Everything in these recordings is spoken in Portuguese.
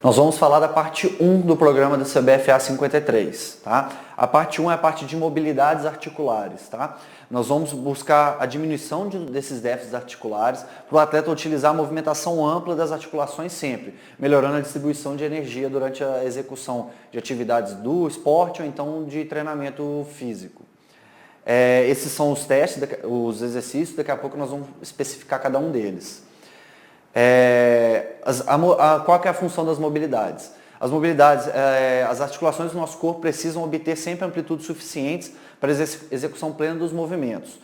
Nós vamos falar da parte 1 do programa da CBFA 53, tá? A parte 1 é a parte de mobilidades articulares, tá? Nós vamos buscar a diminuição desses déficits articulares para o atleta utilizar a movimentação ampla das articulações sempre, melhorando a distribuição de energia durante a execução de atividades do esporte ou então de treinamento físico. Esses são os testes, os exercícios, daqui a pouco nós vamos especificar cada um deles. Qual que é a função das mobilidades? As mobilidades, as articulações do nosso corpo precisam obter sempre amplitudes suficientes para a execução plena dos movimentos.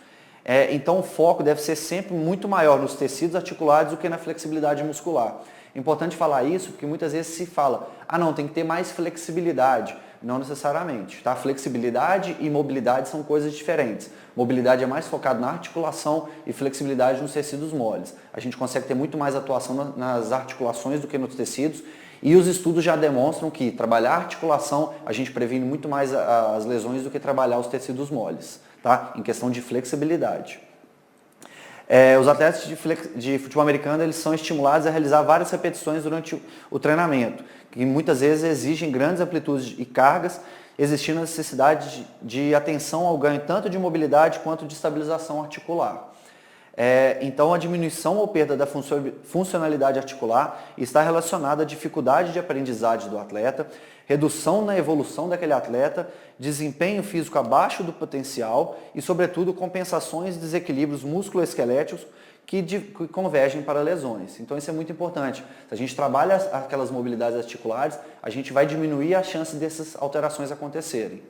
Então o foco deve ser sempre muito maior nos tecidos articulares do que na flexibilidade muscular. É importante falar isso porque muitas vezes se fala, não, tem que ter mais flexibilidade. Não necessariamente, tá? Flexibilidade e mobilidade são coisas diferentes. Mobilidade é mais focada na articulação e flexibilidade nos tecidos moles. A gente consegue ter muito mais atuação nas articulações do que nos tecidos e os estudos já demonstram que trabalhar a articulação, a gente previne muito mais as lesões do que trabalhar os tecidos moles, tá? Em questão de flexibilidade. Os atletas de futebol americano eles são estimulados a realizar várias repetições durante o treinamento, que muitas vezes exigem grandes amplitudes e cargas, existindo a necessidade de atenção ao ganho tanto de mobilidade quanto de estabilização articular. Então, a diminuição ou perda da funcionalidade articular está relacionada à dificuldade de aprendizagem do atleta, redução na evolução daquele atleta, desempenho físico abaixo do potencial e, sobretudo, compensações e desequilíbrios musculoesqueléticos que convergem para lesões. Então, isso é muito importante. Se a gente trabalha aquelas mobilidades articulares, a gente vai diminuir a chance dessas alterações acontecerem.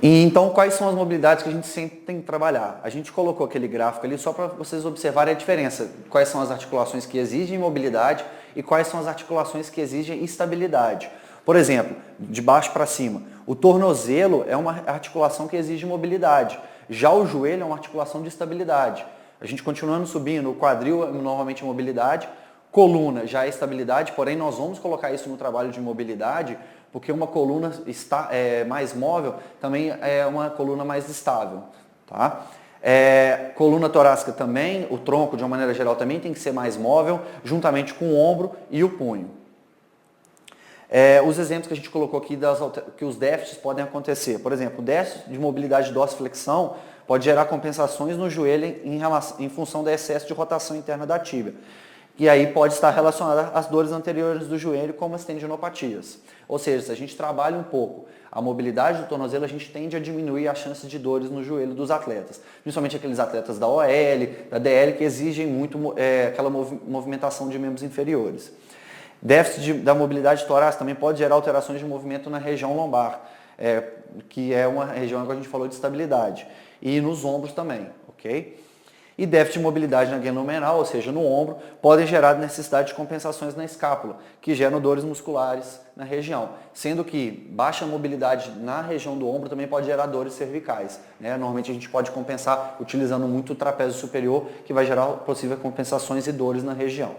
E então, quais são as mobilidades que a gente sempre tem que trabalhar? A gente colocou aquele gráfico ali só para vocês observarem a diferença. Quais são as articulações que exigem mobilidade e quais são as articulações que exigem estabilidade. Por exemplo, de baixo para cima, o tornozelo é uma articulação que exige mobilidade. Já o joelho é uma articulação de estabilidade. A gente continuando subindo, o quadril é normalmente mobilidade, coluna já é estabilidade, porém nós vamos colocar isso no trabalho de mobilidade, porque uma coluna mais móvel também é uma coluna mais estável. Tá? Coluna torácica também, o tronco de uma maneira geral também tem que ser mais móvel, juntamente com o ombro e o punho. Os exemplos que a gente colocou aqui que os déficits podem acontecer. Por exemplo, o déficit de mobilidade dorsiflexão pode gerar compensações no joelho em função do excesso de rotação interna da tíbia. E aí pode estar relacionada às dores anteriores do joelho, como as tendinopatias. Ou seja, se a gente trabalha um pouco a mobilidade do tornozelo, a gente tende a diminuir a chance de dores no joelho dos atletas. Principalmente aqueles atletas da OL, da DL, que exigem muito aquela movimentação de membros inferiores. Déficit da mobilidade torácica também pode gerar alterações de movimento na região lombar, que é uma região que a gente falou de estabilidade. E nos ombros também, ok? E déficit de mobilidade na glenohumeral, ou seja, no ombro, podem gerar necessidade de compensações na escápula, que geram dores musculares na região. Sendo que baixa mobilidade na região do ombro também pode gerar dores cervicais. Normalmente a gente pode compensar utilizando muito o trapézio superior, que vai gerar possíveis compensações e dores na região.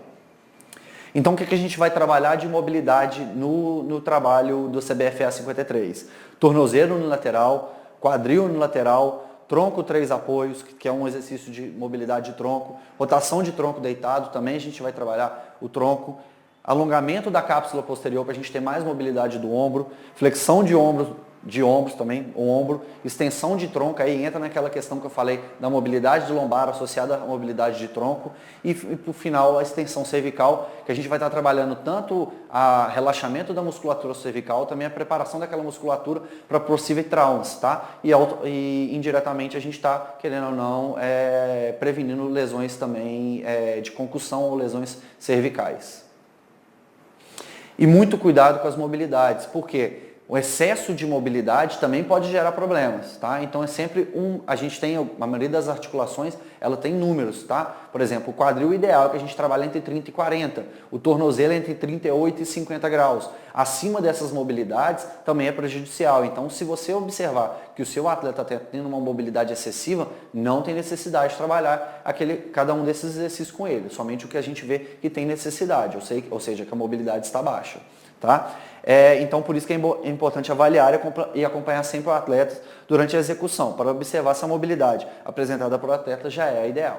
Então, o que a gente vai trabalhar de mobilidade no trabalho do CBFA 53? Tornozelo unilateral, quadril unilateral, tronco 3 apoios, que é um exercício de mobilidade de tronco, rotação de tronco deitado, também a gente vai trabalhar o tronco, alongamento da cápsula posterior para a gente ter mais mobilidade do ombro, flexão de ombros também, o ombro, extensão de tronco, aí entra naquela questão que eu falei da mobilidade de lombar associada à mobilidade de tronco e por final a extensão cervical, que a gente vai estar trabalhando tanto a relaxamento da musculatura cervical, também a preparação daquela musculatura para possíveis traumas, tá? E indiretamente a gente está, querendo ou não, prevenindo lesões também de concussão ou lesões cervicais. E muito cuidado com as mobilidades, porque o excesso de mobilidade também pode gerar problemas, tá? Então é sempre a gente tem, a maioria das articulações, ela tem números, tá? Por exemplo, o quadril ideal é que a gente trabalha entre 30 e 40, o tornozelo é entre 38 e 50 graus. Acima dessas mobilidades também é prejudicial. Então, se você observar que o seu atleta está tendo uma mobilidade excessiva, não tem necessidade de trabalhar cada um desses exercícios com ele, somente o que a gente vê que tem necessidade, ou seja, que a mobilidade está baixa. Tá? Então, por isso que é importante avaliar e acompanhar sempre o atleta durante a execução, para observar se a mobilidade apresentada para o atleta já é a ideal.